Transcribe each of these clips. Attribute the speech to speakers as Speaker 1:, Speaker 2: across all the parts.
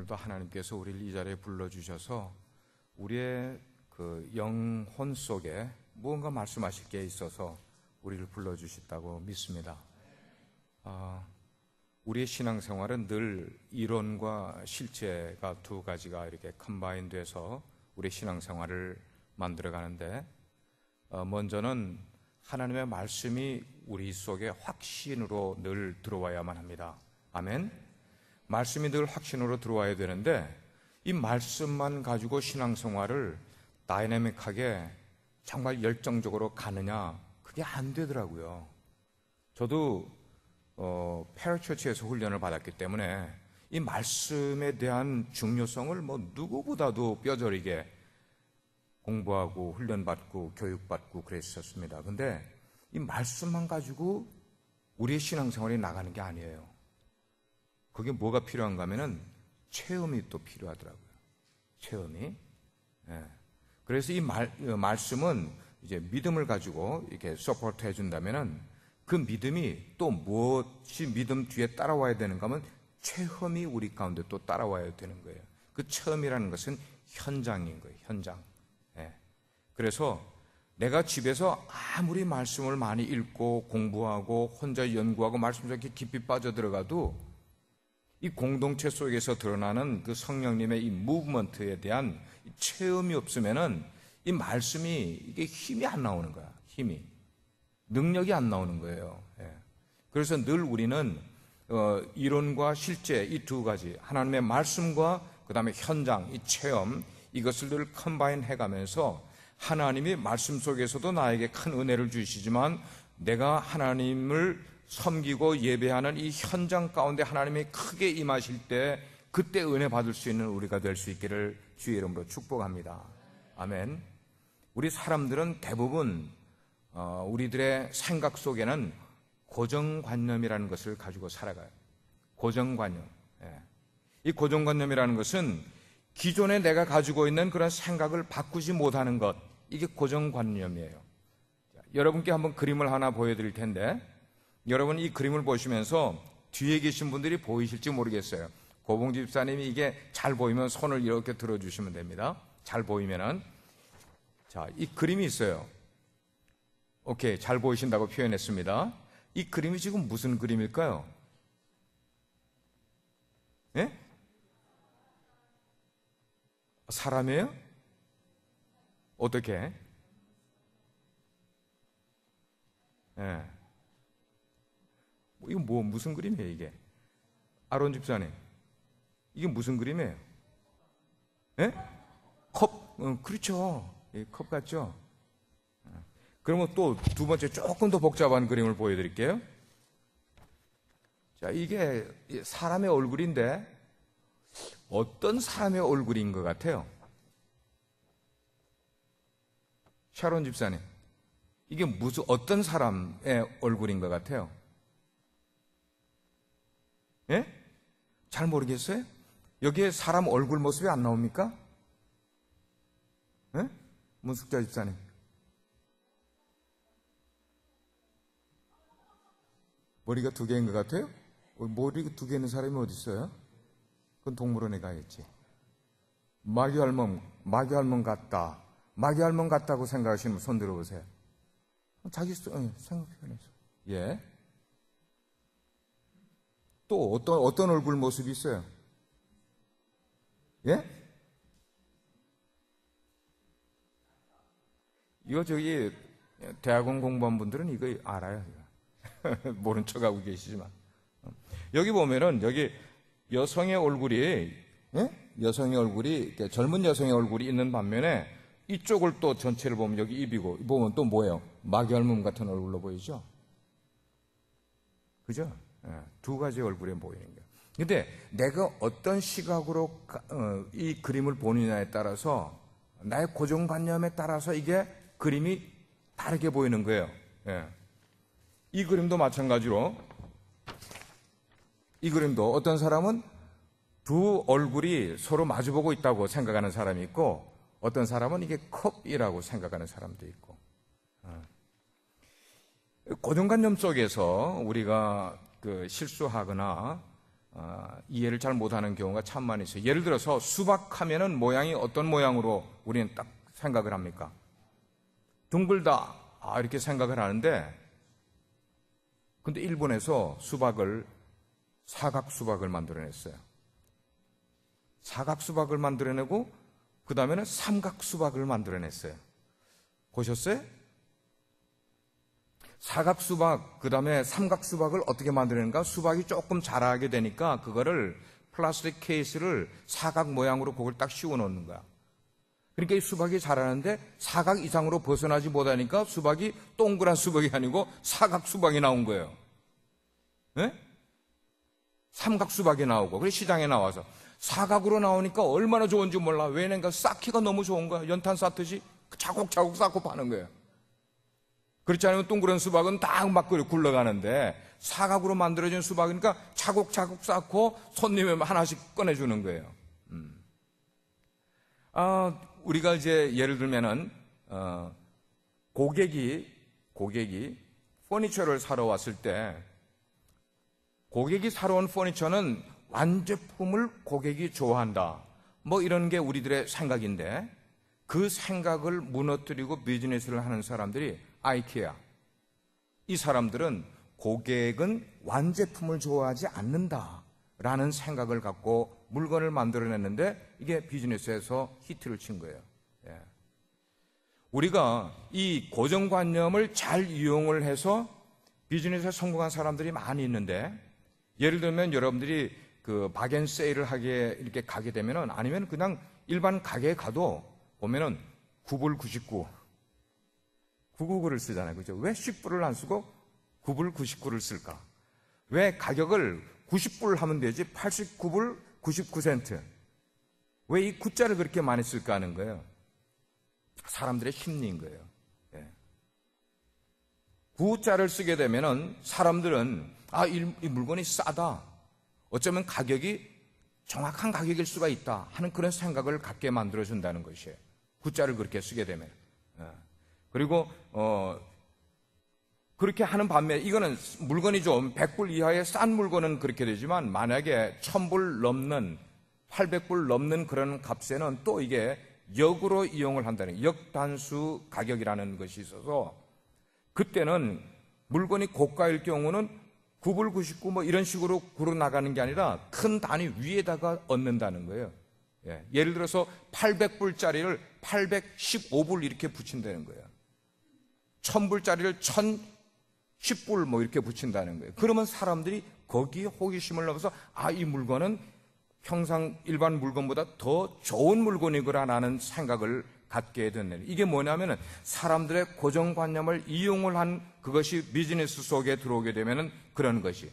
Speaker 1: 오늘도 하나님께서 우리를 이 자리에 불러주셔서 우리의 그 영혼 속에 무언가 말씀하실 게 있어서 우리를 불러주셨다고 믿습니다. 우리의 신앙생활은 늘 이론과 실제가 두 가지가 이렇게 컴바인 돼서 우리의 신앙생활을 만들어가는데, 먼저는 하나님의 말씀이 우리 속에 확신으로 늘 들어와야만 합니다. 아멘. 말씀이 늘 확신으로 들어와야 되는데, 이 말씀만 가지고 신앙생활을 다이내믹하게 정말 열정적으로 가느냐, 그게 안 되더라고요. 저도 페러처치에서 훈련을 받았기 때문에 이 말씀에 대한 중요성을 누구보다도 뼈저리게 공부하고 훈련받고 교육받고 그랬었습니다. 근데 이 말씀만 가지고 우리의 신앙생활이 나가는 게 아니에요. 그게 뭐가 필요한가 하면은 체험이 또 필요하더라고요. 체험이. 그래서 이 말씀은 이제 믿음을 가지고 이렇게 서포트 해준다면은 그 믿음이 또 무엇이 믿음 뒤에 따라와야 되는가 하면 체험이 우리 가운데 또 따라와야 되는 거예요. 그 체험이라는 것은 현장인 거예요. 현장. 그래서 내가 집에서 아무리 말씀을 많이 읽고 공부하고 혼자 연구하고 말씀 속에 깊이 빠져들어가도 이 공동체 속에서 드러나는 그 성령님의 이 무브먼트에 대한 체험이 없으면은 이 말씀이 이게 힘이 안 나오는 거야. 힘이. 능력이 안 나오는 거예요. 그래서 늘 우리는 이론과 실제 이 두 가지, 하나님의 말씀과 그 다음에 현장, 이 체험, 이것을 늘 컴바인 해가면서 하나님이 말씀 속에서도 나에게 큰 은혜를 주시지만 내가 하나님을 섬기고 예배하는 이 현장 가운데 하나님이 크게 임하실 때 그때 은혜 받을 수 있는 우리가 될 수 있기를 주의 이름으로 축복합니다. 아멘. 우리 사람들은 대부분 우리들의 생각 속에는 고정관념이라는 것을 가지고 살아가요. 고정관념. 이 고정관념이라는 것은 기존에 내가 가지고 있는 그런 생각을 바꾸지 못하는 것, 이게 고정관념이에요. 여러분께 한번 그림을 하나 보여드릴 텐데, 여러분 이 그림을 보시면서 뒤에 계신 분들이 보이실지 모르겠어요. 고봉지 집사님이 이게 잘 보이면 손을 이렇게 들어주시면 됩니다. 잘 보이면은. 자, 이 그림이 있어요. 오케이, 잘 보이신다고 표현했습니다. 이 그림이 지금 무슨 그림일까요? 예? 사람이에요? 어떻게? 이거 무슨 그림이에요, 이게? 아론 집사님, 이게 무슨 그림이에요? 예? 컵, 그렇죠. 컵 같죠? 그러면 또 두 번째 조금 더 복잡한 그림을 보여드릴게요. 자, 이게 사람의 얼굴인데 어떤 사람의 얼굴인 것 같아요? 샤론 집사님, 이게 어떤 사람의 얼굴인 것 같아요? 예? 잘 모르겠어요? 여기에 사람 얼굴 모습이 안 나옵니까? 예? 문숙자 집사님, 머리가 두 개인 것 같아요? 머리가 두 개 있는 사람이 어디 있어요? 그건 동물원에 가야지. 마귀 할멈 같다. 마귀 할멈 같다고 생각하시는 분 손 들어보세요. 자기 생각 표현해서. 예. 또 어떤 얼굴 모습이 있어요? 예? 이거 저기 대학원 공부한 분들은 이거 알아요. 모른 척하고 계시지만. 여기 보면은 여기 여성의 얼굴이, 예? 여성의 얼굴이, 젊은 여성의 얼굴이 있는 반면에 이쪽을 또 전체를 보면 여기 입이고, 보면 또 뭐예요? 마귀 할멈 같은 얼굴로 보이죠? 그죠? 두 가지 얼굴에 보이는 거예요. 근데 내가 어떤 시각으로 이 그림을 보느냐에 따라서, 나의 고정관념에 따라서 이게 그림이 다르게 보이는 거예요. 이 그림도 마찬가지로, 이 그림도 어떤 사람은 두 얼굴이 서로 마주보고 있다고 생각하는 사람이 있고, 어떤 사람은 이게 컵이라고 생각하는 사람도 있고. 고정관념 속에서 우리가 실수하거나 이해를 잘 못하는 경우가 참 많이 있어요. 예를 들어서 수박하면은 모양이 어떤 모양으로 우리는 딱 생각을 합니까? 둥글다 이렇게 생각을 하는데, 근데 일본에서 사각 수박을 만들어냈어요. 사각 수박을 만들어내고 그 다음에는 삼각 수박을 만들어냈어요. 보셨어요? 사각 수박, 그 다음에 삼각 수박을 어떻게 만드는가? 수박이 조금 자라게 되니까 그거를 플라스틱 케이스를 사각 모양으로 그걸 딱 씌워 놓는 거야. 그러니까 이 수박이 자라는데 사각 이상으로 벗어나지 못하니까 수박이 동그란 수박이 아니고 사각 수박이 나온 거예요. 네? 삼각 수박이 나오고, 그래 시장에 나와서 사각으로 나오니까 얼마나 좋은지 몰라. 왜냐면 쌓기가 너무 좋은 거야. 연탄 쌓듯이 차곡차곡 쌓고 파는 거예요. 그렇지 않으면 동그란 수박은 딱 막 굴러가는데 사각으로 만들어진 수박이니까 차곡차곡 쌓고 손님이 하나씩 꺼내주는 거예요. 우리가 이제 예를 들면은 고객이 퍼니처를 사러 왔을 때 고객이 사러 온 퍼니처는 완제품을 고객이 좋아한다. 뭐 이런 게 우리들의 생각인데 그 생각을 무너뜨리고 비즈니스를 하는 사람들이 아이케아. 이 사람들은 고객은 완제품을 좋아하지 않는다라는 생각을 갖고 물건을 만들어냈는데 이게 비즈니스에서 히트를 친 거예요. 예. 우리가 이 고정관념을 잘 이용을 해서 비즈니스에 성공한 사람들이 많이 있는데, 예를 들면 여러분들이 그 박앤세일을 하게 이렇게 가게 되면은, 아니면 그냥 일반 가게에 가도 보면은 9불 99 999를 쓰잖아요. 그죠? 왜 10불을 안 쓰고 9불 99를 쓸까? 왜 가격을 90불 하면 되지 89불 99센트 왜 이 9자를 그렇게 많이 쓸까 하는 거예요. 사람들의 심리인 거예요. 예. 9자를 쓰게 되면은 사람들은 이 물건이 싸다, 어쩌면 가격이 정확한 가격일 수가 있다 하는 그런 생각을 갖게 만들어준다는 것이에요. 9자를 그렇게 쓰게 되면. 그리고 그렇게 하는 반면에 이거는 물건이 좀 100불 이하의 싼 물건은 그렇게 되지만, 만약에 1000불 넘는 800불 넘는 그런 값에는 또 이게 역으로 이용을 한다는, 역단수 가격이라는 것이 있어서, 그때는 물건이 고가일 경우는 9불 99 뭐 이런 식으로 구로 나가는 게 아니라 큰 단위 위에다가 얻는다는 거예요. 예. 예를 들어서 800불짜리를 815불 이렇게 붙인다는 거예요. 1000불짜리를 1010불 뭐 이렇게 붙인다는 거예요. 그러면 사람들이 거기에 호기심을 넣어서 이 물건은 평상 일반 물건보다 더 좋은 물건이구나라는 생각을 갖게 되는, 이게 뭐냐면은 사람들의 고정관념을 이용을 한 그것이 비즈니스 속에 들어오게 되면은 그런 것이.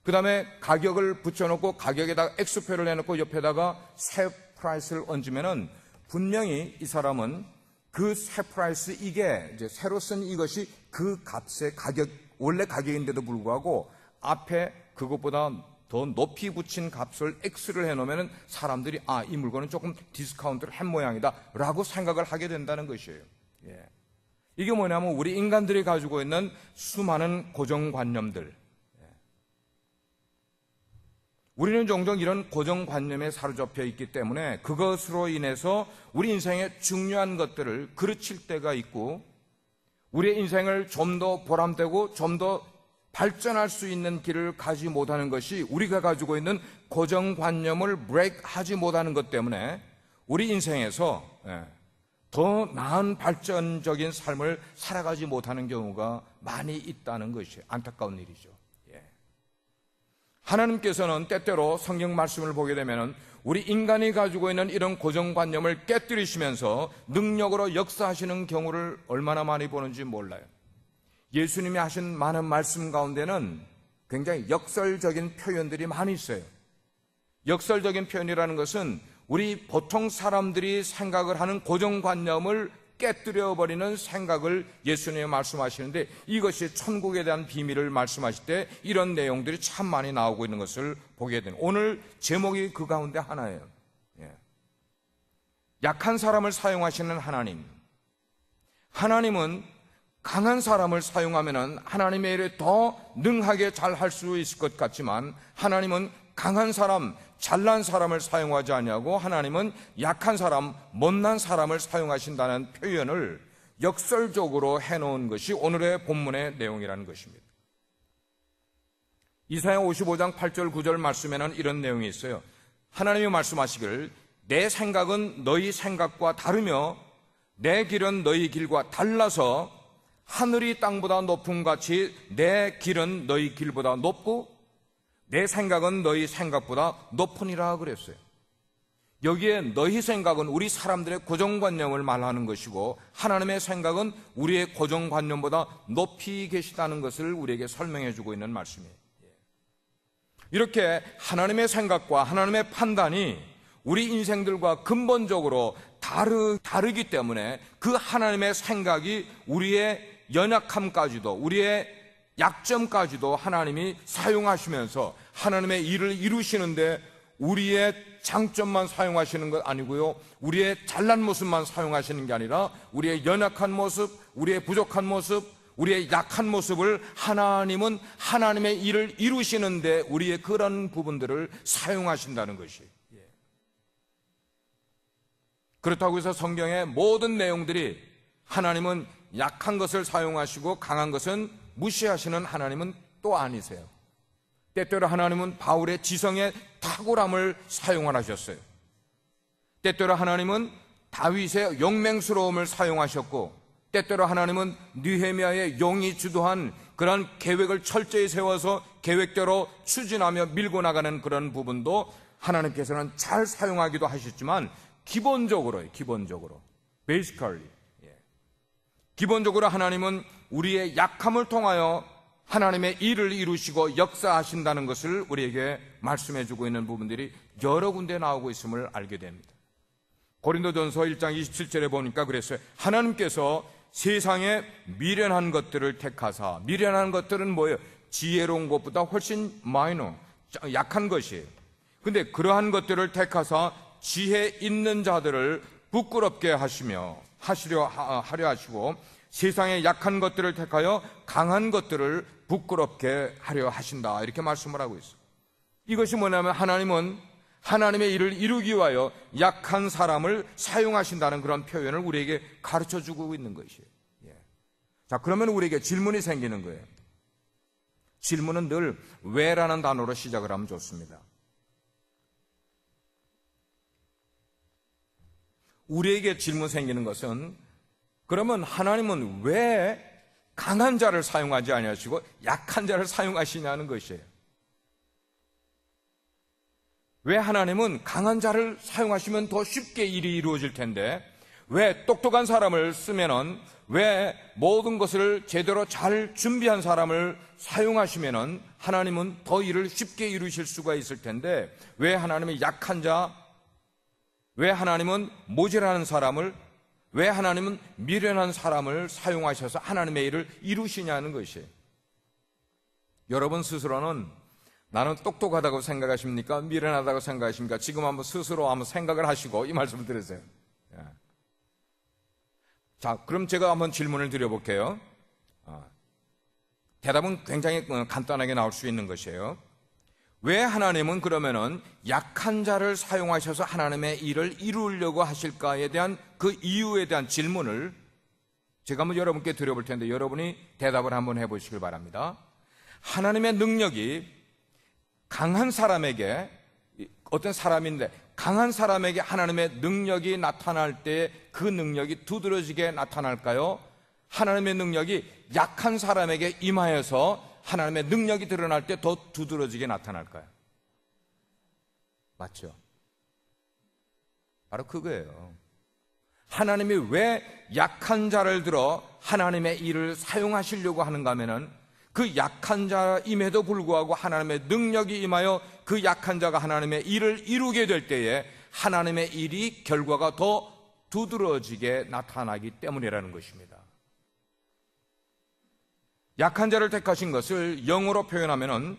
Speaker 1: 그 다음에 가격을 붙여놓고 가격에다가 X표를 해놓고 옆에다가 새 프라이스를 얹으면은 분명히 이 사람은 그 새 프라이스, 이게 이제 새로 쓴 이것이 그 값의 가격, 원래 가격인데도 불구하고 앞에 그것보다 더 높이 붙인 값을 X를 해놓으면 사람들이 이 물건은 조금 디스카운트를 한 모양이다 라고 생각을 하게 된다는 것이에요. 예. 이게 뭐냐면 우리 인간들이 가지고 있는 수많은 고정관념들. 우리는 종종 이런 고정관념에 사로잡혀 있기 때문에 그것으로 인해서 우리 인생의 중요한 것들을 그르칠 때가 있고, 우리의 인생을 좀 더 보람되고 좀 더 발전할 수 있는 길을 가지 못하는 것이 우리가 가지고 있는 고정관념을 브레이크하지 못하는 것 때문에 우리 인생에서 더 나은 발전적인 삶을 살아가지 못하는 경우가 많이 있다는 것이 안타까운 일이죠. 하나님께서는 때때로 성경 말씀을 보게 되면 우리 인간이 가지고 있는 이런 고정관념을 깨뜨리시면서 능력으로 역사하시는 경우를 얼마나 많이 보는지 몰라요. 예수님이 하신 많은 말씀 가운데는 굉장히 역설적인 표현들이 많이 있어요. 역설적인 표현이라는 것은 우리 보통 사람들이 생각을 하는 고정관념을 깨뜨려버리는 생각을 예수님이 말씀하시는데, 이것이 천국에 대한 비밀을 말씀하실 때 이런 내용들이 참 많이 나오고 있는 것을 보게 됩니다. 오늘 제목이 그 가운데 하나예요. 약한 사람을 사용하시는 하나님. 하나님은 강한 사람을 사용하면 하나님의 일을 더 능하게 잘 할 수 있을 것 같지만, 하나님은 강한 사람, 잘난 사람을 사용하지 아니하고 하나님은 약한 사람, 못난 사람을 사용하신다는 표현을 역설적으로 해놓은 것이 오늘의 본문의 내용이라는 것입니다. 이사야 55장 8절 9절 말씀에는 이런 내용이 있어요. 하나님이 말씀하시기를 내 생각은 너희 생각과 다르며 내 길은 너희 길과 달라서 하늘이 땅보다 높음 같이 내 길은 너희 길보다 높고 내 생각은 너희 생각보다 높으니라 그랬어요. 여기에 너희 생각은 우리 사람들의 고정관념을 말하는 것이고 하나님의 생각은 우리의 고정관념보다 높이 계시다는 것을 우리에게 설명해 주고 있는 말씀이에요. 이렇게 하나님의 생각과 하나님의 판단이 우리 인생들과 근본적으로 다르기 때문에 그 하나님의 생각이 우리의 연약함까지도 우리의 약점까지도 하나님이 사용하시면서 하나님의 일을 이루시는데 우리의 장점만 사용하시는 것 아니고요, 우리의 잘난 모습만 사용하시는 게 아니라 우리의 연약한 모습, 우리의 부족한 모습, 우리의 약한 모습을 하나님은 하나님의 일을 이루시는데 우리의 그런 부분들을 사용하신다는 것이. 그렇다고 해서 성경의 모든 내용들이 하나님은 약한 것을 사용하시고 강한 것은 무시하시는 하나님은 또 아니세요. 때때로 하나님은 바울의 지성의 탁월함을 사용하셨어요. 때때로 하나님은 다윗의 용맹스러움을 사용하셨고 때때로 하나님은 느헤미야의 용이 주도한 그런 계획을 철저히 세워서 계획대로 추진하며 밀고 나가는 그런 부분도 하나님께서는 잘 사용하기도 하셨지만 기본적으로 basically 기본적으로 하나님은 우리의 약함을 통하여 하나님의 일을 이루시고 역사하신다는 것을 우리에게 말씀해 주고 있는 부분들이 여러 군데 나오고 있음을 알게 됩니다. 고린도전서 1장 27절에 보니까 그랬어요. 하나님께서 세상에 미련한 것들을 택하사, 미련한 것들은 뭐예요? 지혜로운 것보다 훨씬 마이너, 약한 것이에요. 근데 그러한 것들을 택하사 지혜 있는 자들을 부끄럽게 하려 하시고 세상의 약한 것들을 택하여 강한 것들을 부끄럽게 하려 하신다, 이렇게 말씀을 하고 있어요. 이것이 뭐냐면 하나님은 하나님의 일을 이루기 위하여 약한 사람을 사용하신다는 그런 표현을 우리에게 가르쳐주고 있는 것이에요. 자, 그러면 우리에게 질문이 생기는 거예요. 질문은 늘 왜라는 단어로 시작을 하면 좋습니다. 우리에게 질문 생기는 것은 그러면 하나님은 왜 강한 자를 사용하지 아니하시고 약한 자를 사용하시냐는 것이에요. 왜 하나님은 강한 자를 사용하시면 더 쉽게 일이 이루어질 텐데 왜 똑똑한 사람을 쓰면은 왜 모든 것을 제대로 잘 준비한 사람을 사용하시면은 하나님은 더 일을 쉽게 이루실 수가 있을 텐데 왜 하나님은 약한 자, 왜 하나님은 모질하는 사람을, 왜 하나님은 미련한 사람을 사용하셔서 하나님의 일을 이루시냐는 것이에요. 여러분 스스로는 나는 똑똑하다고 생각하십니까? 미련하다고 생각하십니까? 지금 한번 스스로 한번 생각을 하시고 이 말씀을 들으세요. 자, 그럼 제가 한번 질문을 드려볼게요. 대답은 굉장히 간단하게 나올 수 있는 것이에요. 왜 하나님은 그러면은 약한 자를 사용하셔서 하나님의 일을 이루려고 하실까에 대한 그 이유에 대한 질문을 제가 한번 여러분께 드려볼 텐데 여러분이 대답을 한번 해보시길 바랍니다. 하나님의 능력이 강한 사람에게, 어떤 사람인데 강한 사람에게 하나님의 능력이 나타날 때 그 능력이 두드러지게 나타날까요? 하나님의 능력이 약한 사람에게 임하여서 하나님의 능력이 드러날 때 더 두드러지게 나타날까요? 맞죠? 바로 그거예요. 하나님이 왜 약한 자를 들어 하나님의 일을 사용하시려고 하는가 하면은 그 약한 자임에도 불구하고 하나님의 능력이 임하여 그 약한 자가 하나님의 일을 이루게 될 때에 하나님의 일이 결과가 더 두드러지게 나타나기 때문이라는 것입니다. 약한 자를 택하신 것을 영어로 표현하면은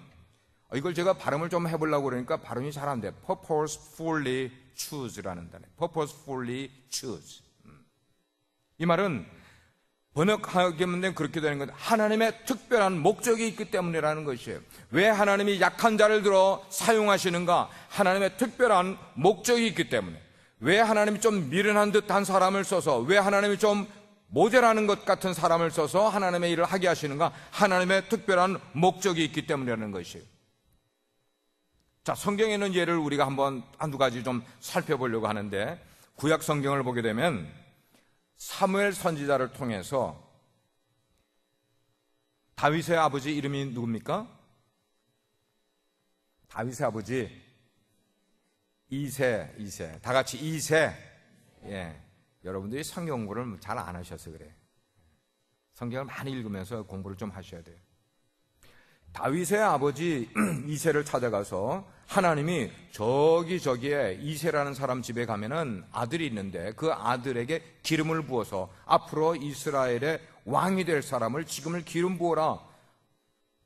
Speaker 1: 이걸 제가 발음을 좀 해보려고 그러니까 발음이 잘 안 돼요. purposefully choose라는 단어예요. purposefully choose. 이 말은 번역하기만 그렇게 되는 건 하나님의 특별한 목적이 있기 때문이라는 것이에요. 왜 하나님이 약한 자를 들어 사용하시는가? 하나님의 특별한 목적이 있기 때문에. 왜 하나님이 좀 미련한 듯한 사람을 써서, 왜 하나님이 좀 모델하는 것 같은 사람을 써서 하나님의 일을 하게 하시는가? 하나님의 특별한 목적이 있기 때문이라는 것이에요. 자, 성경에 있는 예를 우리가 한두 가지 좀 살펴보려고 하는데, 구약 성경을 보게 되면 사무엘 선지자를 통해서 다윗의 아버지 이름이 누굽니까? 다윗의 아버지 이새. 다 같이 이새. 예. 여러분들이 성경 공부를 잘 안 하셔서 그래. 성경을 많이 읽으면서 공부를 좀 하셔야 돼요. 다윗의 아버지 이새를 찾아가서 하나님이 저기에 이새라는 사람 집에 가면은 아들이 있는데 그 아들에게 기름을 부어서 앞으로 이스라엘의 왕이 될 사람을 지금을 기름 부어라.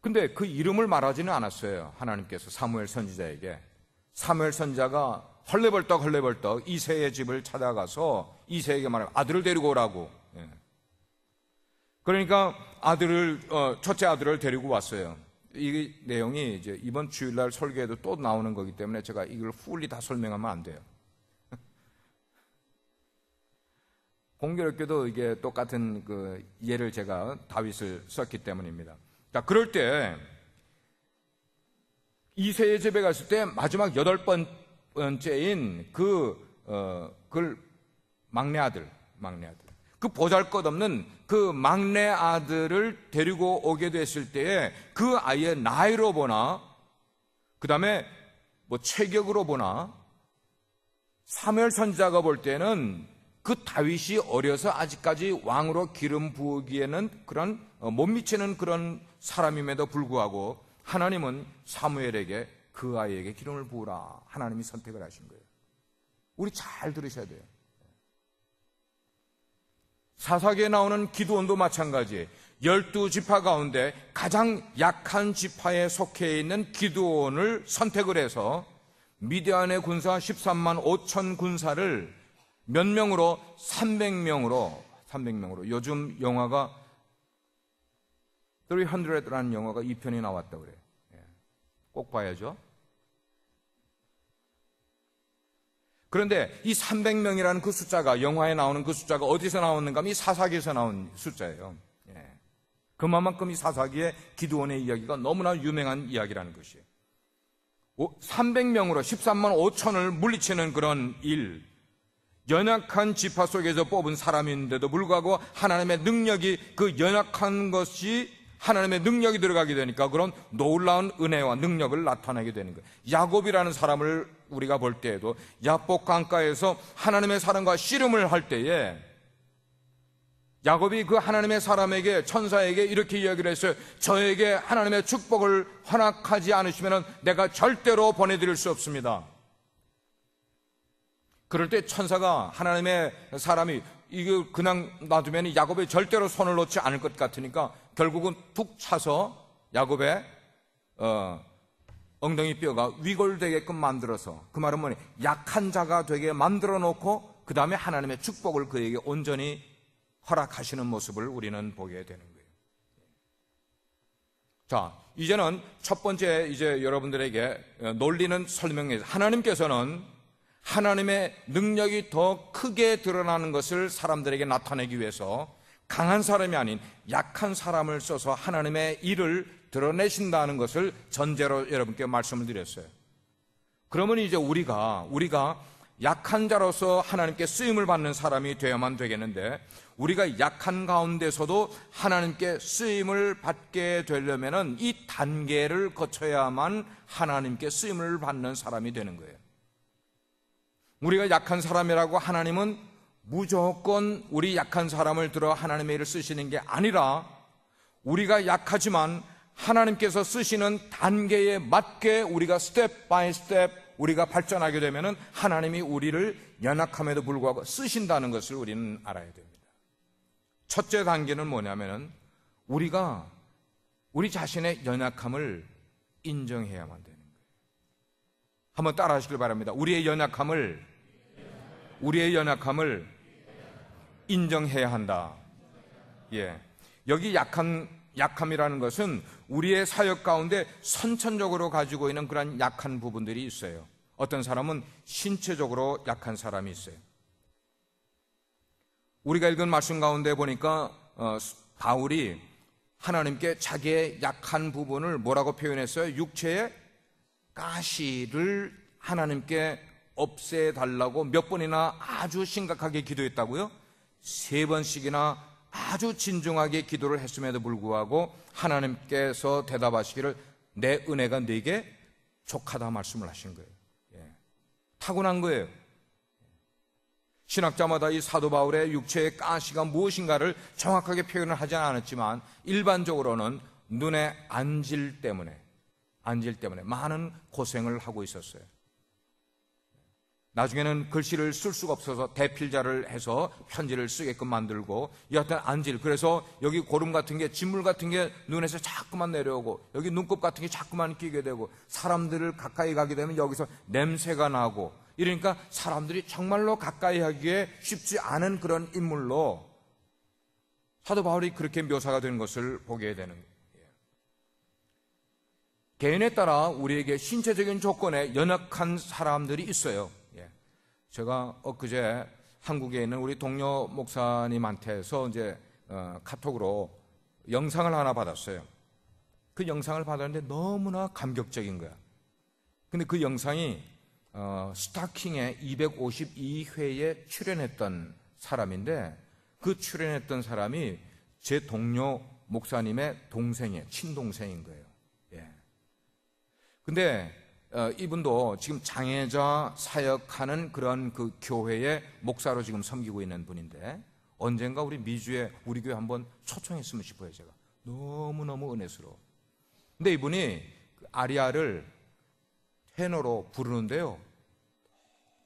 Speaker 1: 근데 그 이름을 말하지는 않았어요. 하나님께서 사무엘 선지자에게. 사무엘 선지자가 헐레벌떡 이새의 집을 찾아가서 이새에게 말하면 아들을 데리고 오라고. 그러니까 첫째 아들을 데리고 왔어요. 이 내용이 이제 이번 주일날 설교에도 또 나오는 거기 때문에 제가 이걸 풀리 다 설명하면 안 돼요. 공교롭게도 이게 똑같은 그 예를 제가 다윗을 썼기 때문입니다. 자, 그럴 때 이새의 집에 갔을 때 마지막 8번째인 그 막내 아들. 그 보잘것없는 그 막내 아들을 데리고 오게 됐을 때에 그 아이의 나이로 보나, 그 다음에 뭐 체격으로 보나, 사무엘 선지자가 볼 때는 그 다윗이 어려서 아직까지 왕으로 기름 부으기에는 그런 못 미치는 그런 사람임에도 불구하고 하나님은 사무엘에게 그 아이에게 기름을 부으라. 하나님이 선택을 하신 거예요. 우리 잘 들으셔야 돼요. 사사기에 나오는 기드온도 마찬가지. 12지파 가운데 가장 약한 지파에 속해 있는 기드온을 선택을 해서 미디안의 군사 13만 5천 군사를 몇 명으로? 300명으로. 요즘 영화가 300라는 영화가 2편이 나왔다고 그래요. 꼭 봐야죠. 그런데 이 300명이라는 그 숫자가, 영화에 나오는 그 숫자가 어디서 나오는가 하면 이 사사기에서 나온 숫자예요. 그만큼 이 사사기의 기드온의 이야기가 너무나 유명한 이야기라는 것이에요. 300명으로 13만 5천을 물리치는 그런 일, 연약한 지파 속에서 뽑은 사람인데도 불구하고 하나님의 능력이, 그 연약한 것이 하나님의 능력이 들어가게 되니까 그런 놀라운 은혜와 능력을 나타내게 되는 거예요. 야곱이라는 사람을 우리가 볼 때에도 야복 강가에서 하나님의 사람과 씨름을 할 때에 야곱이 그 하나님의 사람에게, 천사에게 이렇게 이야기를 했어요. 저에게 하나님의 축복을 허락하지 않으시면 내가 절대로 보내드릴 수 없습니다. 그럴 때 천사가, 하나님의 사람이 이거 그냥 놔두면 야곱이 절대로 손을 놓지 않을 것 같으니까 결국은 툭 차서 야곱의 엉덩이 뼈가 위골되게끔 만들어서, 그 말은 뭐니? 약한 자가 되게 만들어 놓고 그 다음에 하나님의 축복을 그에게 온전히 허락하시는 모습을 우리는 보게 되는 거예요. 자, 이제는 첫 번째 이제 여러분들에게 논리는 설명해서, 하나님께서는 하나님의 능력이 더 크게 드러나는 것을 사람들에게 나타내기 위해서 강한 사람이 아닌 약한 사람을 써서 하나님의 일을 드러내신다는 것을 전제로 여러분께 말씀을 드렸어요. 그러면 이제 우리가 약한 자로서 하나님께 쓰임을 받는 사람이 되어야만 되겠는데, 우리가 약한 가운데서도 하나님께 쓰임을 받게 되려면은 이 단계를 거쳐야만 하나님께 쓰임을 받는 사람이 되는 거예요. 우리가 약한 사람이라고 하나님은 무조건 우리 약한 사람을 들어 하나님의 일을 쓰시는 게 아니라, 우리가 약하지만 하나님께서 쓰시는 단계에 맞게 우리가 스텝 바이 스텝 우리가 발전하게 되면은 하나님이 우리를 연약함에도 불구하고 쓰신다는 것을 우리는 알아야 됩니다. 첫째 단계는 뭐냐면은 우리가 우리 자신의 연약함을 인정해야만 되는 거예요. 한번 따라 하시길 바랍니다. 우리의 연약함을 인정해야 한다. 예. 여기 약함이라는 것은 우리의 사역 가운데 선천적으로 가지고 있는 그런 약한 부분들이 있어요. 어떤 사람은 신체적으로 약한 사람이 있어요. 우리가 읽은 말씀 가운데 보니까 바울이 하나님께 자기의 약한 부분을 뭐라고 표현했어요? 육체의 가시를 하나님께 없애달라고 몇 번이나 아주 심각하게 기도했다고요? 3번씩이나 아주 진중하게 기도를 했음에도 불구하고 하나님께서 대답하시기를 내 은혜가 네게 족하다 말씀을 하신 거예요. 타고난 거예요. 신학자마다 이 사도 바울의 육체의 가시가 무엇인가를 정확하게 표현을 하지 않았지만 일반적으로는 눈에 안질 때문에 많은 고생을 하고 있었어요. 나중에는 글씨를 쓸 수가 없어서 대필자를 해서 편지를 쓰게끔 만들고 여하튼 안질, 그래서 여기 고름 같은 게, 진물 같은 게 눈에서 자꾸만 내려오고 여기 눈곱 같은 게 자꾸만 끼게 되고 사람들을 가까이 가게 되면 여기서 냄새가 나고 이러니까 사람들이 정말로 가까이 하기에 쉽지 않은 그런 인물로 사도 바울이 그렇게 묘사가 된 것을 보게 되는 거예요. 개인에 따라 우리에게 신체적인 조건에 연약한 사람들이 있어요. 제가 엊그제 한국에 있는 우리 동료 목사님한테서 이제 카톡으로 영상을 하나 받았어요. 그 영상을 받았는데 너무나 감격적인 거야. 근데 그 영상이 스타킹에 252회에 출연했던 사람인데 그 출연했던 사람이 제 동료 목사님의 동생이에요. 친동생인 거예요. 근데 이분도 지금 장애자 사역하는 그런 그 교회의 목사로 지금 섬기고 있는 분인데 언젠가 우리 미주에 우리 교회 한번 초청했으면 싶어요. 제가 너무너무 은혜스러워. 근데 이분이 아리아를 테너로 부르는데요,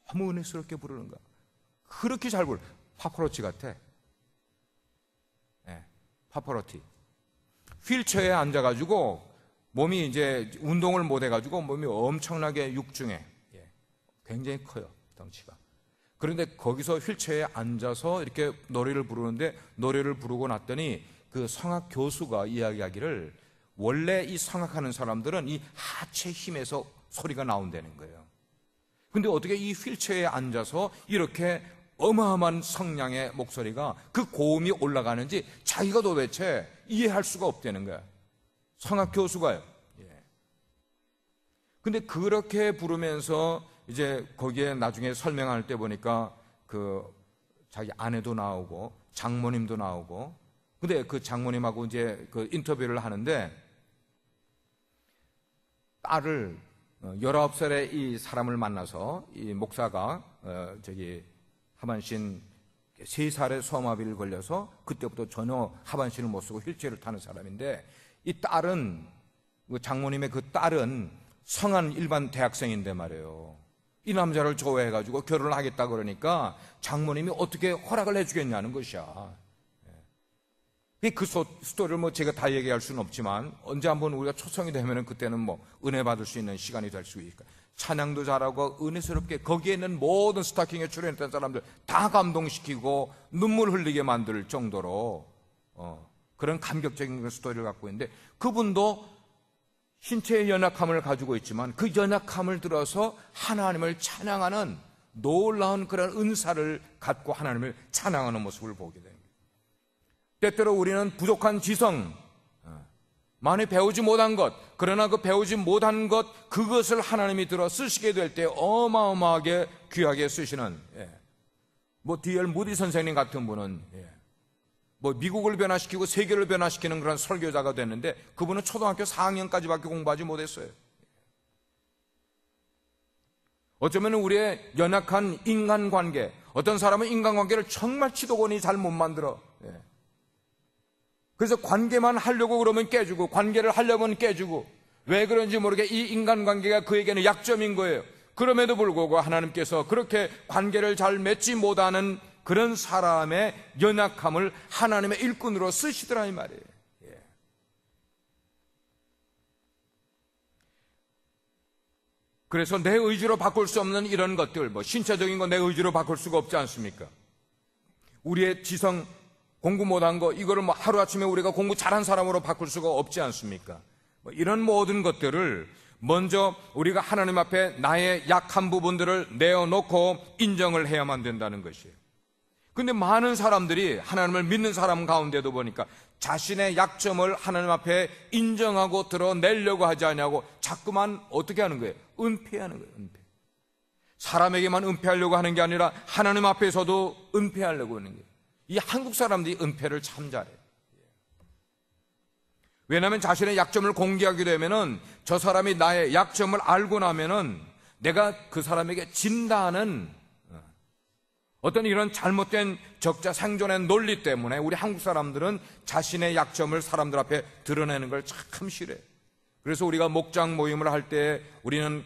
Speaker 1: 너무 은혜스럽게 부르는 거야. 그렇게 잘 부르. 파파로티 같아. 파파로티. 휠체어에 앉아가지고 몸이 이제 운동을 못 해가지고 몸이 엄청나게 육중해. 굉장히 커요, 덩치가. 그런데 거기서 휠체어에 앉아서 이렇게 노래를 부르는데 노래를 부르고 났더니 그 성악 교수가 이야기하기를 원래 이 성악하는 사람들은 이 하체 힘에서 소리가 나온다는 거예요. 근데 어떻게 이 휠체어에 앉아서 이렇게 어마어마한 성량의 목소리가 그 고음이 올라가는지 자기가 도대체 이해할 수가 없다는 거야. 성악 교수가요. 근데 그렇게 부르면서 이제 거기에 나중에 설명할 때 보니까 그 자기 아내도 나오고 장모님도 나오고, 근데 그 장모님하고 이제 그 인터뷰를 하는데 딸을 19살의 이 사람을 만나서 이 목사가 하반신 3살의 소아마비를 걸려서 그때부터 전혀 하반신을 못 쓰고 휠체어를 타는 사람인데, 이 딸은, 장모님의 그 딸은 성한 일반 대학생인데 말이에요. 이 남자를 좋아해가지고 결혼을 하겠다 그러니까 장모님이 어떻게 허락을 해주겠냐는 것이야. 그 스토리를 제가 다 얘기할 수는 없지만 언제 한번 우리가 초청이 되면 그때는 은혜 받을 수 있는 시간이 될 수 있으니까 찬양도 잘하고 은혜스럽게 거기에 있는 모든 스타킹에 출연했던 사람들 다 감동시키고 눈물 흘리게 만들 정도로 그런 감격적인 스토리를 갖고 있는데, 그분도 신체의 연약함을 가지고 있지만 그 연약함을 들어서 하나님을 찬양하는 놀라운 그런 은사를 갖고 하나님을 찬양하는 모습을 보게 됩니다. 때때로 우리는 부족한 지성, 많이 배우지 못한 것, 그러나 그 배우지 못한 것, 그것을 하나님이 들어 쓰시게 될 때 어마어마하게 귀하게 쓰시는, D.L. 무디 선생님 같은 분은 미국을 변화시키고 세계를 변화시키는 그런 설교자가 됐는데 그분은 초등학교 4학년까지밖에 공부하지 못했어요. 어쩌면 우리의 연약한 인간관계, 어떤 사람은 인간관계를 정말 치도곤이 잘 못 만들어. 그래서 관계만 하려고 그러면 깨지고, 관계를 하려면 깨지고, 왜 그런지 모르게 이 인간관계가 그에게는 약점인 거예요. 그럼에도 불구하고 하나님께서 그렇게 관계를 잘 맺지 못하는 그런 사람의 연약함을 하나님의 일꾼으로 쓰시더라 이 말이에요. 그래서 내 의지로 바꿀 수 없는 이런 것들, 신체적인 거 내 의지로 바꿀 수가 없지 않습니까? 우리의 지성, 공부 못한 거 이거를 뭐 하루아침에 우리가 공부 잘한 사람으로 바꿀 수가 없지 않습니까? 이런 모든 것들을 먼저 우리가 하나님 앞에 나의 약한 부분들을 내어놓고 인정을 해야만 된다는 것이에요. 근데 많은 사람들이 하나님을 믿는 사람 가운데도 보니까 자신의 약점을 하나님 앞에 인정하고 드러내려고 하지 않냐고 자꾸만 어떻게 하는 거예요? 은폐하는 거예요. 은폐. 사람에게만 은폐하려고 하는 게 아니라 하나님 앞에서도 은폐하려고 하는 거예요. 이 한국 사람들이 은폐를 참 잘해요. 왜냐하면 자신의 약점을 공개하게 되면은 저 사람이 나의 약점을 알고 나면은 내가 그 사람에게 진다는 어떤 이런 잘못된 적자생존의 논리 때문에 우리 한국 사람들은 자신의 약점을 사람들 앞에 드러내는 걸 참 싫어해요. 그래서 우리가 목장 모임을 할 때 우리는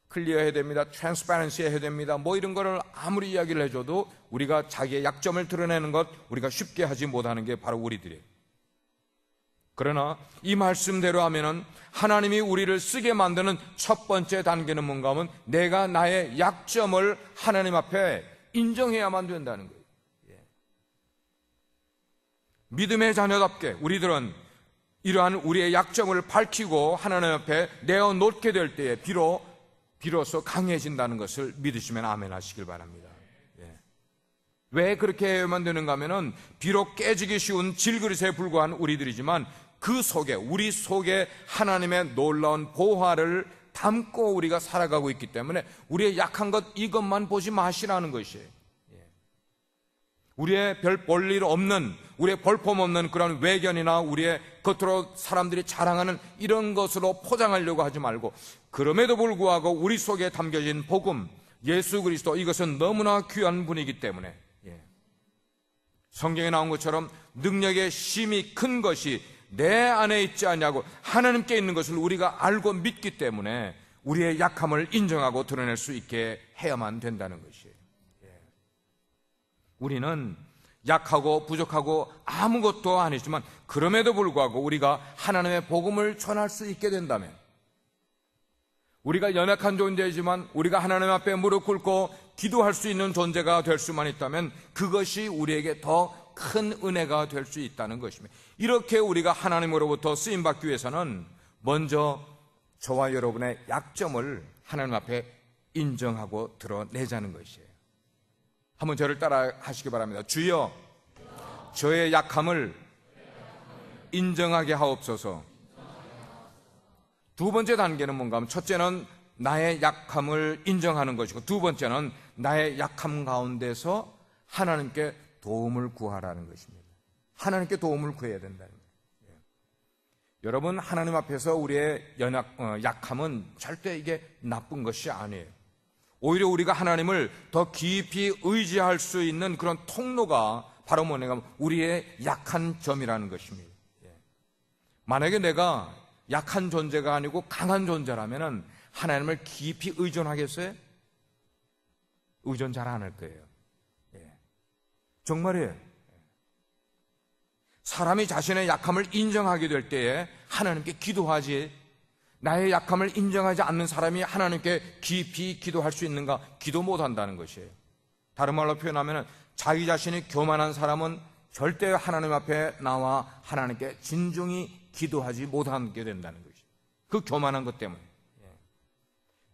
Speaker 1: 클리어해야 됩니다, 트랜스퍼런시 해야 됩니다, 뭐 이런 거를 아무리 이야기를 해줘도 우리가 자기의 약점을 드러내는 것 우리가 쉽게 하지 못하는 게 바로 우리들이에요. 그러나 이 말씀대로 하면은 하나님이 우리를 쓰게 만드는 첫 번째 단계는 뭔가 하면 내가 나의 약점을 하나님 앞에 인정해야만 된다는 거예요. 믿음의 자녀답게 우리들은 이러한 우리의 약점을 밝히고 하나님 앞에 내어놓게 될 때에 비로소 강해진다는 것을 믿으시면 아멘 하시길 바랍니다. 왜 그렇게 해야만 되는가 하면은 비록 깨지기 쉬운 질그릇에 불과한 우리들이지만 그 속에 우리 속에 하나님의 놀라운 보화를 담고 우리가 살아가고 있기 때문에 우리의 약한 것 이것만 보지 마시라는 것이에요. 우리의 별 볼일 없는, 우리의 볼품 없는 그런 외견이나 우리의 겉으로 사람들이 자랑하는 이런 것으로 포장하려고 하지 말고 그럼에도 불구하고 우리 속에 담겨진 복음, 예수 그리스도 이것은 너무나 귀한 분이기 때문에 성경에 나온 것처럼 능력의 심이 큰 것이 내 안에 있지 않냐고 하나님께 있는 것을 우리가 알고 믿기 때문에 우리의 약함을 인정하고 드러낼 수 있게 해야만 된다는 것이에요. 우리는 약하고 부족하고 아무것도 아니지만 그럼에도 불구하고 우리가 하나님의 복음을 전할 수 있게 된다면 우리가 연약한 존재이지만 우리가 하나님 앞에 무릎 꿇고 기도할 수 있는 존재가 될 수만 있다면 그것이 우리에게 더 큰 은혜가 될 수 있다는 것입니다. 이렇게 우리가 하나님으로부터 쓰임받기 위해서는 먼저 저와 여러분의 약점을 하나님 앞에 인정하고 드러내자는 것이에요. 한번 저를 따라 하시기 바랍니다. 주여, 저의 약함을 인정하게 하옵소서. 두 번째 단계는 뭔가 하면 첫째는 나의 약함을 인정하는 것이고 두 번째는 나의 약함 가운데서 하나님께 도움을 구하라는 것입니다. 하나님께 도움을 구해야 된다는 거예요. 여러분, 하나님 앞에서 우리의 약함은 절대 이게 나쁜 것이 아니에요. 오히려 우리가 하나님을 더 깊이 의지할 수 있는 그런 통로가 바로 뭐냐면 우리의 약한 점이라는 것입니다. 만약에 내가 약한 존재가 아니고 강한 존재라면 하나님을 깊이 의존하겠어요? 의존 잘 안 할 거예요. 정말이에요. 사람이 자신의 약함을 인정하게 될 때에 하나님께 기도하지, 나의 약함을 인정하지 않는 사람이 하나님께 깊이 기도할 수 있는가? 기도 못한다는 것이에요. 다른 말로 표현하면 자기 자신이 교만한 사람은 절대 하나님 앞에 나와 하나님께 진중히 기도하지 못하게 된다는 것이에요. 그 교만한 것 때문에.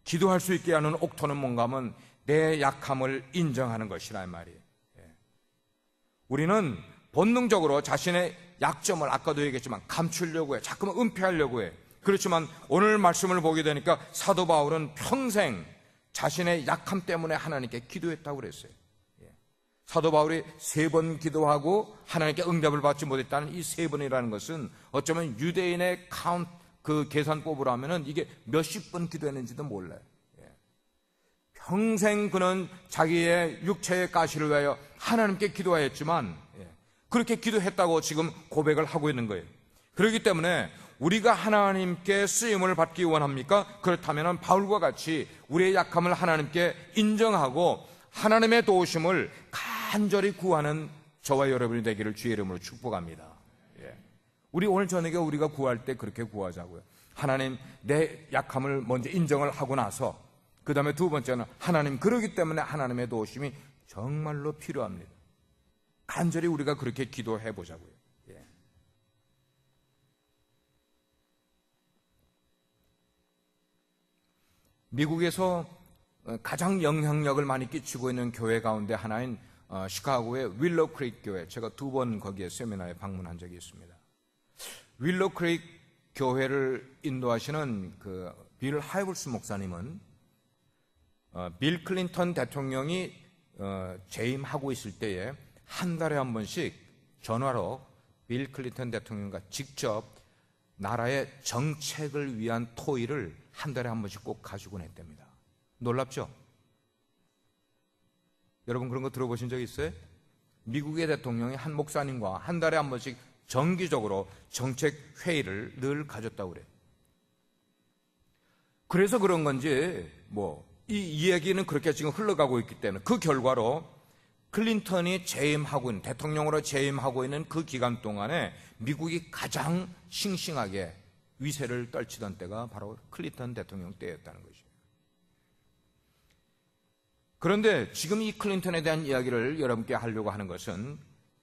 Speaker 1: 기도할 수 있게 하는 옥토는 뭔가 하면 내 약함을 인정하는 것이란 말이에요. 우리는 본능적으로 자신의 약점을 아까도 얘기했지만 감추려고 해. 자꾸만 은폐하려고 해. 그렇지만 오늘 말씀을 보게 되니까 사도 바울은 평생 자신의 약함 때문에 하나님께 기도했다고 그랬어요. 사도 바울이 3번 기도하고 하나님께 응답을 받지 못했다는 이 3번이라는 것은 어쩌면 유대인의 그 계산법으로 하면은 이게 몇십 번 기도했는지도 몰라요. 평생 그는 자기의 육체의 가시를 위하여 하나님께 기도하였지만 그렇게 기도했다고 지금 고백을 하고 있는 거예요. 그렇기 때문에 우리가 하나님께 쓰임을 받기 원합니까? 그렇다면 바울과 같이 우리의 약함을 하나님께 인정하고 하나님의 도우심을 간절히 구하는 저와 여러분이 되기를 주의 이름으로 축복합니다. 우리 오늘 저녁에 우리가 구할 때 그렇게 구하자고요. 하나님, 내 약함을 먼저 인정을 하고 나서 그 다음에 두 번째는 하나님, 그러기 때문에 하나님의 도우심이 정말로 필요합니다. 간절히 우리가 그렇게 기도해 보자고요. 예. 미국에서 가장 영향력을 많이 끼치고 있는 교회 가운데 하나인 시카고의 윌로우 크릭 교회, 제가 2번 거기에 세미나에 방문한 적이 있습니다. 윌로우 크릭 교회를 인도하시는 빌 하이블스 목사님은 빌 클린턴 대통령이 재임하고 있을 때에 한 달에 한 번씩 전화로 빌 클린턴 대통령과 직접 나라의 정책을 위한 토의를 한 달에 한 번씩 꼭 가지곤 했답니다. 놀랍죠? 여러분 그런 거 들어보신 적 있어요? 미국의 대통령이 한 목사님과 한 달에 한 번씩 정기적으로 정책 회의를 늘 가졌다고 그래요. 그래서 그런 건지 이 이야기는 그렇게 지금 흘러가고 있기 때문에 그 결과로 클린턴이 재임하고 있는, 대통령으로 재임하고 있는 그 기간 동안에 미국이 가장 싱싱하게 위세를 떨치던 때가 바로 클린턴 대통령 때였다는 것이에요. 그런데 지금 이 클린턴에 대한 이야기를 여러분께 하려고 하는 것은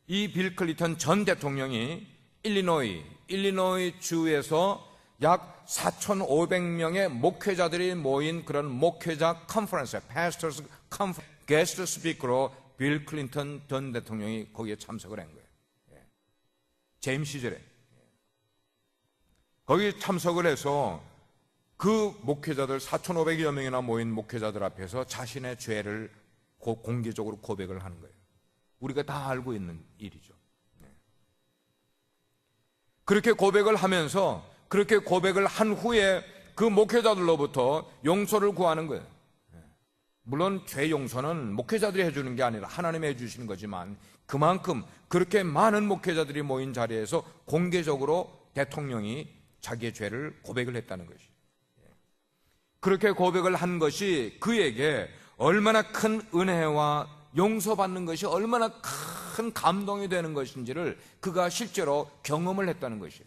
Speaker 1: 이 빌 클린턴 전 대통령이 일리노이 주에서 약 4,500명의 목회자들이 모인 그런 목회자 컨퍼런스, 패스터스 컨퍼런스, 게스트 스피커로 빌 클린턴 전 대통령이 거기에 참석을 한 거예요. 재임 시절에. 거기에 참석을 해서 그 목회자들 4,500여 명이나 모인 목회자들 앞에서 자신의 죄를 공개적으로 고백을 하는 거예요. 우리가 다 알고 있는 일이죠. 그렇게 고백을 하면서 그렇게 고백을 한 후에 그 목회자들로부터 용서를 구하는 거예요. 물론 죄 용서는 목회자들이 해주는 게 아니라 하나님이 해주시는 거지만 그만큼 그렇게 많은 목회자들이 모인 자리에서 공개적으로 대통령이 자기의 죄를 고백을 했다는 것이죠. 그렇게 고백을 한 것이 그에게 얼마나 큰 은혜와 용서받는 것이 얼마나 큰 감동이 되는 것인지를 그가 실제로 경험을 했다는 것이에요.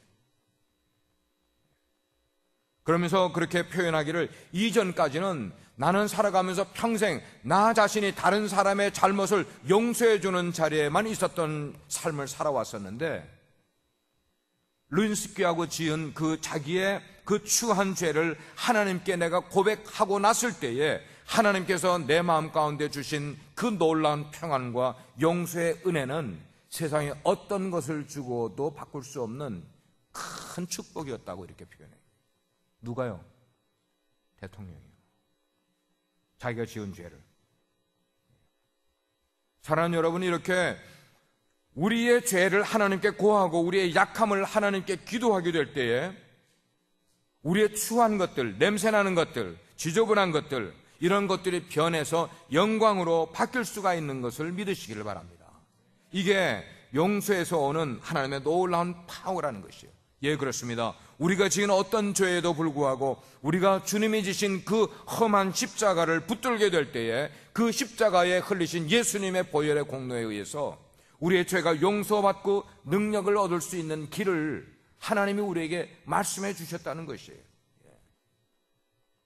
Speaker 1: 그러면서 그렇게 표현하기를, 이전까지는 나는 살아가면서 평생 나 자신이 다른 사람의 잘못을 용서해주는 자리에만 있었던 삶을 살아왔었는데, 르인스키하고 지은 그 자기의 그 추한 죄를 하나님께 내가 고백하고 났을 때에 하나님께서 내 마음 가운데 주신 그 놀라운 평안과 용서의 은혜는 세상에 어떤 것을 주고도 바꿀 수 없는 큰 축복이었다고 이렇게 표현해요. 누가요? 대통령이요. 자기가 지은 죄를. 사랑하는 여러분, 이렇게 우리의 죄를 하나님께 고하고 우리의 약함을 하나님께 기도하게 될 때에 우리의 추한 것들, 냄새나는 것들, 지저분한 것들, 이런 것들이 변해서 영광으로 바뀔 수가 있는 것을 믿으시기를 바랍니다. 이게 용서에서 오는 하나님의 놀라운 파워라는 것이에요. 예, 그렇습니다. 우리가 지은 어떤 죄에도 불구하고 우리가 주님이 지신 그 험한 십자가를 붙들게 될 때에 그 십자가에 흘리신 예수님의 보혈의 공로에 의해서 우리의 죄가 용서받고 능력을 얻을 수 있는 길을 하나님이 우리에게 말씀해 주셨다는 것이에요.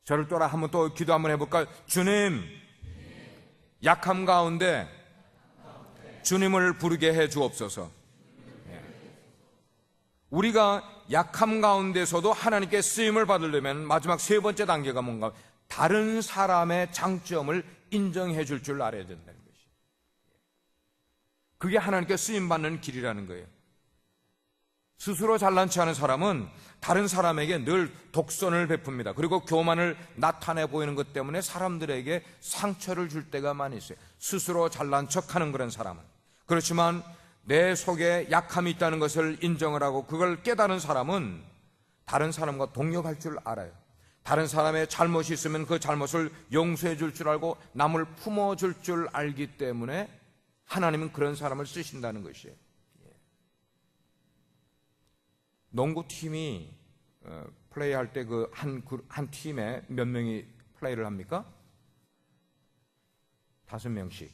Speaker 1: 저를 따라 한번 또 기도 한번 해볼까요? 주님, 약함 가운데 주님을 부르게 해 주옵소서. 우리가 약함 가운데서도 하나님께 쓰임을 받으려면 마지막 세 번째 단계가 뭔가, 다른 사람의 장점을 인정해 줄 줄 알아야 된다는 것이에요. 그게 하나님께 쓰임받는 길이라는 거예요. 스스로 잘난 체 하는 사람은 다른 사람에게 늘 독선을 베풉니다. 그리고 교만을 나타내 보이는 것 때문에 사람들에게 상처를 줄 때가 많이 있어요. 스스로 잘난 척하는 그런 사람은. 그렇지만 내 속에 약함이 있다는 것을 인정을 하고 그걸 깨달은 사람은 다른 사람과 동역할 줄 알아요. 다른 사람의 잘못이 있으면 그 잘못을 용서해 줄 줄 알고 남을 품어줄 줄 알기 때문에 하나님은 그런 사람을 쓰신다는 것이에요. 농구팀이 플레이할 때 그 한 팀에 몇 명이 플레이를 합니까? 5명씩.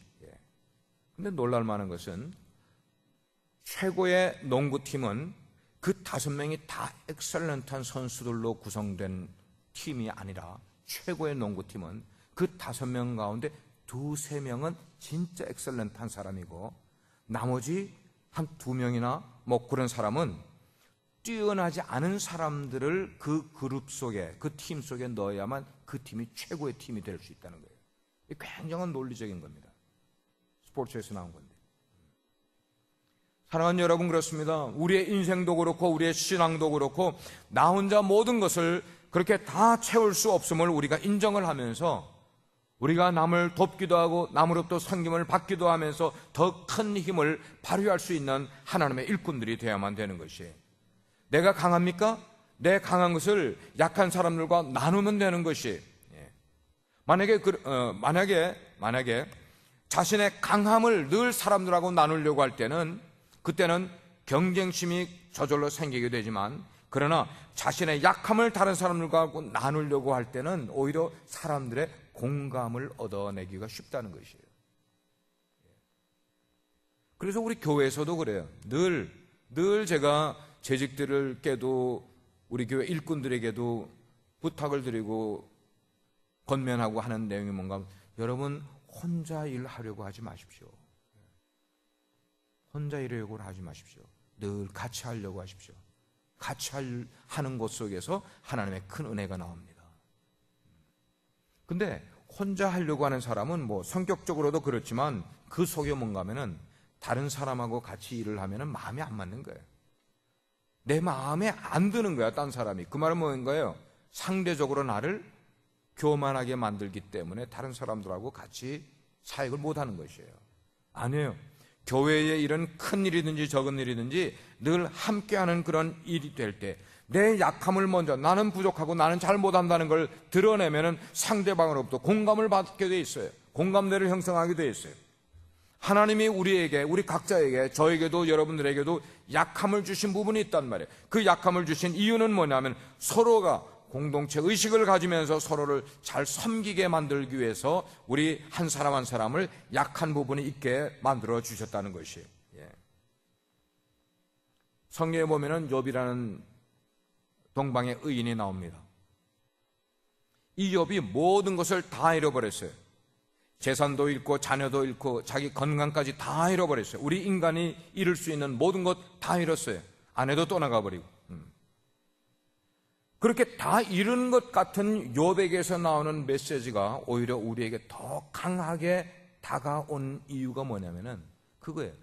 Speaker 1: 근데 놀랄 만한 것은 최고의 농구팀은 그 5명이 다 엑셀런트한 선수들로 구성된 팀이 아니라 최고의 농구팀은 그 5명 가운데 2-3명은 진짜 엑셀런트한 사람이고 나머지 한 2명이나 뭐 그런 사람은 뛰어나지 않은 사람들을 그 그룹 속에, 그 팀 속에 넣어야만 그 팀이 최고의 팀이 될 수 있다는 거예요. 굉장한 논리적인 겁니다. 스포츠에서 나온 건데. 사랑하는 여러분, 그렇습니다. 우리의 인생도 그렇고 우리의 신앙도 그렇고 나 혼자 모든 것을 그렇게 다 채울 수 없음을 우리가 인정을 하면서 우리가 남을 돕기도 하고 남으로부터 섬김을 받기도 하면서 더 큰 힘을 발휘할 수 있는 하나님의 일꾼들이 되어야만 되는 것이에요. 내가 강합니까? 내 강한 것을 약한 사람들과 나누면 되는 것이. 만약에 자신의 강함을 늘 사람들하고 나누려고 할 때는 그때는 경쟁심이 저절로 생기게 되지만, 그러나 자신의 약함을 다른 사람들과 나누려고 할 때는 오히려 사람들의 공감을 얻어내기가 쉽다는 것이에요. 그래서 우리 교회에서도 그래요. 늘 제가 재직들에게도 우리 교회 일꾼들에게도 부탁을 드리고 권면하고 하는 내용이 뭔가, 여러분 혼자 일하려고 하지 마십시오. 혼자 일하려고 하지 마십시오. 늘 같이 하려고 하십시오. 같이 하는 것 속에서 하나님의 큰 은혜가 나옵니다. 근데 혼자 하려고 하는 사람은 뭐 성격적으로도 그렇지만 그 속에 뭔가 하면은 다른 사람하고 같이 일을 하면은 마음이 안 맞는 거예요. 내 마음에 안 드는 거야, 딴 사람이. 그 말은 뭔가요? 상대적으로 나를 교만하게 만들기 때문에 다른 사람들하고 같이 사역을 못 하는 것이에요. 아니에요. 교회의 일은 큰 일이든지 적은 일이든지 늘 함께하는 그런 일이 될 때 내 약함을 먼저, 나는 부족하고 나는 잘 못한다는 걸 드러내면은 상대방으로부터 공감을 받게 돼 있어요. 공감대를 형성하게 돼 있어요. 하나님이 우리에게, 우리 각자에게, 저에게도 여러분들에게도 약함을 주신 부분이 있단 말이에요. 그 약함을 주신 이유는 뭐냐면 서로가 공동체 의식을 가지면서 서로를 잘 섬기게 만들기 위해서 우리 한 사람 한 사람을 약한 부분이 있게 만들어 주셨다는 것이에요. 성경에 보면은 욥이라는 동방의 의인이 나옵니다. 이 욥이 모든 것을 다 잃어버렸어요. 재산도 잃고 자녀도 잃고 자기 건강까지 다 잃어버렸어요. 우리 인간이 잃을 수 있는 모든 것 다 잃었어요. 아내도 떠나가버리고. 그렇게 다 잃은 것 같은 욥에게서 나오는 메시지가 오히려 우리에게 더 강하게 다가온 이유가 뭐냐면은 그거예요.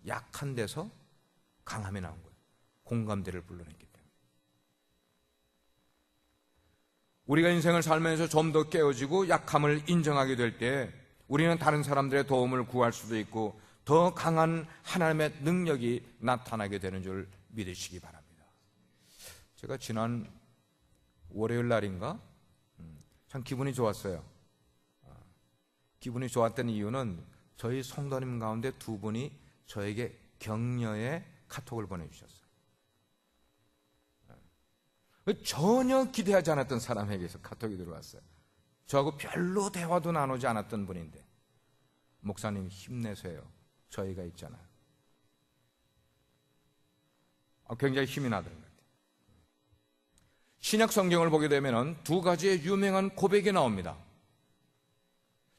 Speaker 1: 약한 데서 강함이 나온 거예요. 공감대를 불러냈기 때문에. 우리가 인생을 살면서 좀 더 깨어지고 약함을 인정하게 될 때 우리는 다른 사람들의 도움을 구할 수도 있고 더 강한 하나님의 능력이 나타나게 되는 줄 믿으시기 바랍니다. 제가 지난 월요일 날인가 참 기분이 좋았어요. 기분이 좋았던 이유는 저희 성도님 가운데 2분이 저에게 격려의 카톡을 보내주셨어요. 전혀 기대하지 않았던 사람에게서 카톡이 들어왔어요. 저하고 별로 대화도 나누지 않았던 분인데, 목사님 힘내세요. 저희가 있잖아요. 굉장히 힘이 나더라고요. 신약 성경을 보게 되면 2가지의 유명한 고백이 나옵니다.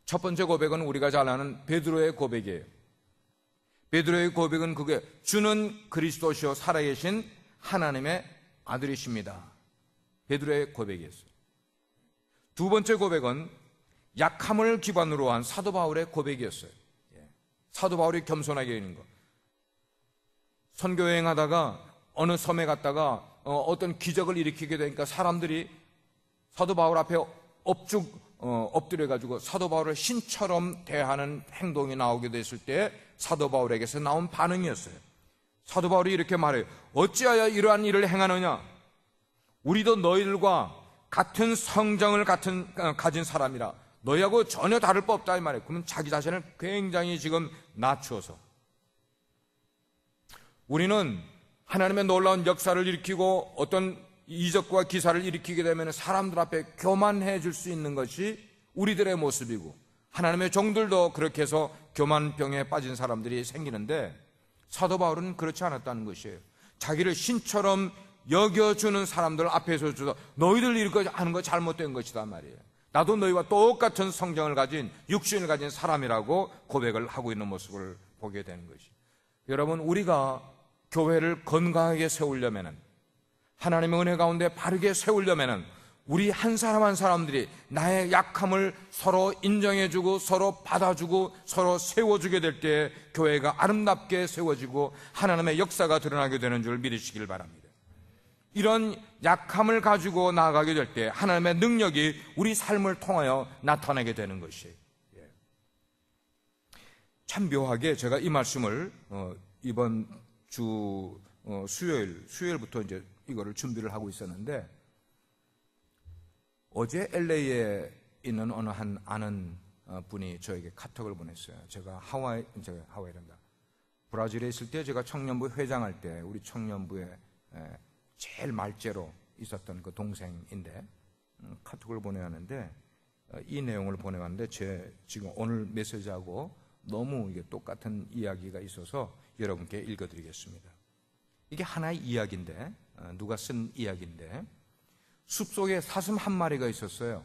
Speaker 1: 첫 번째 고백은 우리가 잘 아는 베드로의 고백이에요. 베드로의 고백은 그게 주는 그리스도시요 살아계신 하나님의 아들이십니다. 베드로의 고백이었어요. 2번째 고백은 약함을 기반으로 한 사도 바울의 고백이었어요. 사도 바울이 겸손하게 있는 것. 선교 여행하다가 어느 섬에 갔다가 어떤 기적을 일으키게 되니까 사람들이 사도 바울 앞에 엎드려가지고 사도 바울을 신처럼 대하는 행동이 나오게 됐을 때 사도 바울에게서 나온 반응이었어요. 사도 바울이 이렇게 말해요. 어찌하여 이러한 일을 행하느냐? 우리도 너희들과 같은 성정을 가진 사람이라 너희하고 전혀 다를 바 없다 이 말이에요. 그러면 자기 자신을 굉장히 지금 낮추어서, 우리는 하나님의 놀라운 역사를 일으키고 어떤 이적과 기사를 일으키게 되면 사람들 앞에 교만해 줄 수 있는 것이 우리들의 모습이고, 하나님의 종들도 그렇게 해서 교만병에 빠진 사람들이 생기는데, 사도 바울은 그렇지 않았다는 것이에요. 자기를 신처럼 여겨주는 사람들 앞에서 주서 너희들 이렇게 하는 거 잘못된 것이다 말이에요. 나도 너희와 똑같은 성정을 가진, 육신을 가진 사람이라고 고백을 하고 있는 모습을 보게 되는 것이. 여러분, 우리가 교회를 건강하게 세우려면은, 하나님의 은혜 가운데 바르게 세우려면은, 우리 한 사람 한 사람들이 나의 약함을 서로 인정해주고 서로 받아주고 서로 세워주게 될 때 교회가 아름답게 세워지고 하나님의 역사가 드러나게 되는 줄 믿으시길 바랍니다. 이런 약함을 가지고 나아가게 될 때 하나님의 능력이 우리 삶을 통하여 나타나게 되는 것이, 참 묘하게 제가 이 말씀을 이번 주 수요일부터 이제 이거를 준비를 하고 있었는데, 어제 LA에 있는 어느 한 아는 분이 저에게 카톡을 보냈어요. 제가 하와이란다. 브라질에 있을 때 제가 청년부 회장할 때 우리 청년부에 제일 말째로 있었던 그 동생인데 카톡을 보내왔는데, 이 내용을 보내왔는데 제 지금 오늘 메시지하고 너무 이게 똑같은 이야기가 있어서 여러분께 읽어드리겠습니다. 이게 하나의 이야기인데, 누가 쓴 이야기인데, 숲속에 사슴 한 마리가 있었어요.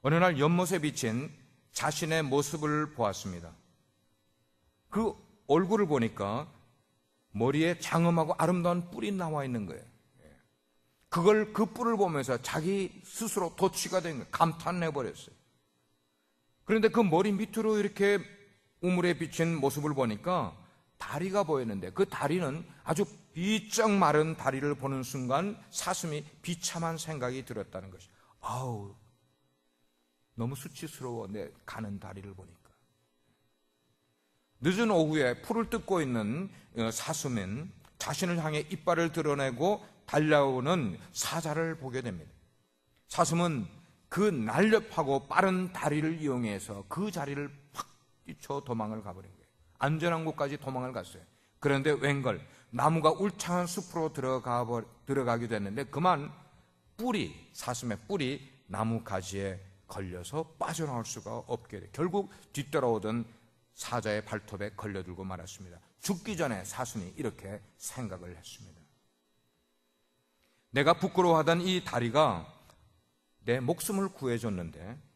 Speaker 1: 어느 날 연못에 비친 자신의 모습을 보았습니다. 그 얼굴을 보니까 머리에 장엄하고 아름다운 뿔이 나와 있는 거예요. 그 뿔을 보면서 자기 스스로 도취가 된 거예요. 감탄해버렸어요. 그런데 그 머리 밑으로 이렇게 우물에 비친 모습을 보니까 다리가 보였는데, 그 다리는 아주 비쩍 마른 다리를 보는 순간 사슴이 비참한 생각이 들었다는 것이, 아우, 너무 수치스러워, 내 가는 다리를 보니까. 늦은 오후에 풀을 뜯고 있는 사슴은 자신을 향해 이빨을 드러내고 달려오는 사자를 보게 됩니다. 사슴은 그 날렵하고 빠른 다리를 이용해서 그 자리를 팍 뛰쳐 도망을 가버린 거예요. 안전한 곳까지 도망을 갔어요. 그런데 웬걸 나무가 울창한 숲으로 들어가게 됐는데, 그만 사슴의 뿔이 나무 가지에 걸려서 빠져나올 수가 없게 돼. 결국 뒤따라오던 사자의 발톱에 걸려들고 말았습니다. 죽기 전에 사슴이 이렇게 생각을 했습니다. 내가 부끄러워하던 이 다리가 내 목숨을 구해줬는데,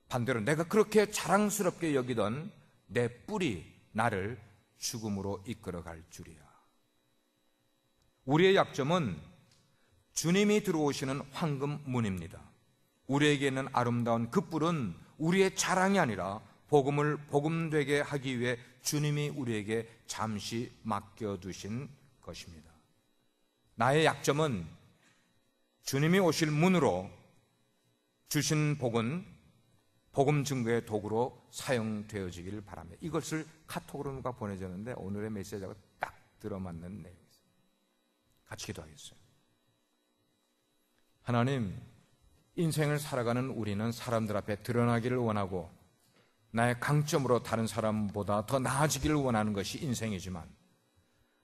Speaker 1: 반대로 내가 그렇게 자랑스럽게 여기던 내 뿔이 나를 죽음으로 이끌어갈 줄이야. 우리의 약점은 주님이 들어오시는 황금문입니다. 우리에게 있는 아름다운 그 뿔은 우리의 자랑이 아니라 복음을 복음되게 하기 위해 주님이 우리에게 잠시 맡겨두신 것입니다. 나의 약점은 주님이 오실 문으로 주신 복은 복음 증거의 도구로 사용되어지기를 바랍니다. 이것을 카톡으로 누가 보내줬는데 오늘의 메시지하고 딱 들어맞는 내용입니다. 같이 기도하겠어요. 하나님, 인생을 살아가는 우리는 사람들 앞에 드러나기를 원하고 나의 강점으로 다른 사람보다 더 나아지기를 원하는 것이 인생이지만,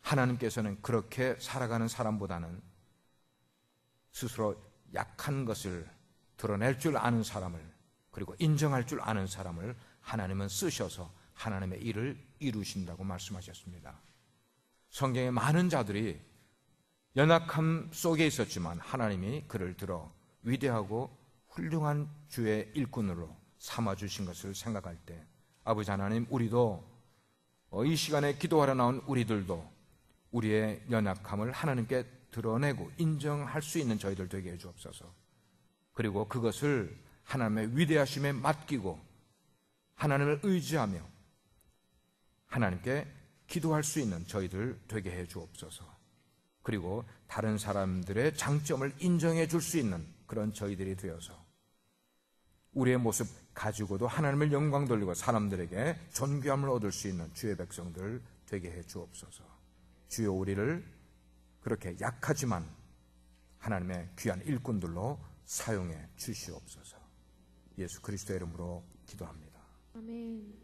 Speaker 1: 하나님께서는 그렇게 살아가는 사람보다는 스스로 약한 것을 드러낼 줄 아는 사람을, 그리고 인정할 줄 아는 사람을 하나님은 쓰셔서 하나님의 일을 이루신다고 말씀하셨습니다. 성경에 많은 자들이 연약함 속에 있었지만 하나님이 그를 들어 위대하고 훌륭한 주의 일꾼으로 삼아주신 것을 생각할 때, 아버지 하나님, 우리도 이 시간에 기도하러 나온 우리들도 우리의 연약함을 하나님께 드러내고 인정할 수 있는 저희들 되게 해주옵소서. 그리고 그것을 하나님의 위대하심에 맡기고 하나님을 의지하며 하나님께 기도할 수 있는 저희들 되게 해주옵소서. 그리고 다른 사람들의 장점을 인정해 줄 수 있는 그런 저희들이 되어서 우리의 모습 가지고도 하나님을 영광 돌리고 사람들에게 존귀함을 얻을 수 있는 주의 백성들 되게 해 주옵소서. 주여, 우리를 그렇게 약하지만 하나님의 귀한 일꾼들로 사용해 주시옵소서. 예수 그리스도의 이름으로 기도합니다.
Speaker 2: 아멘.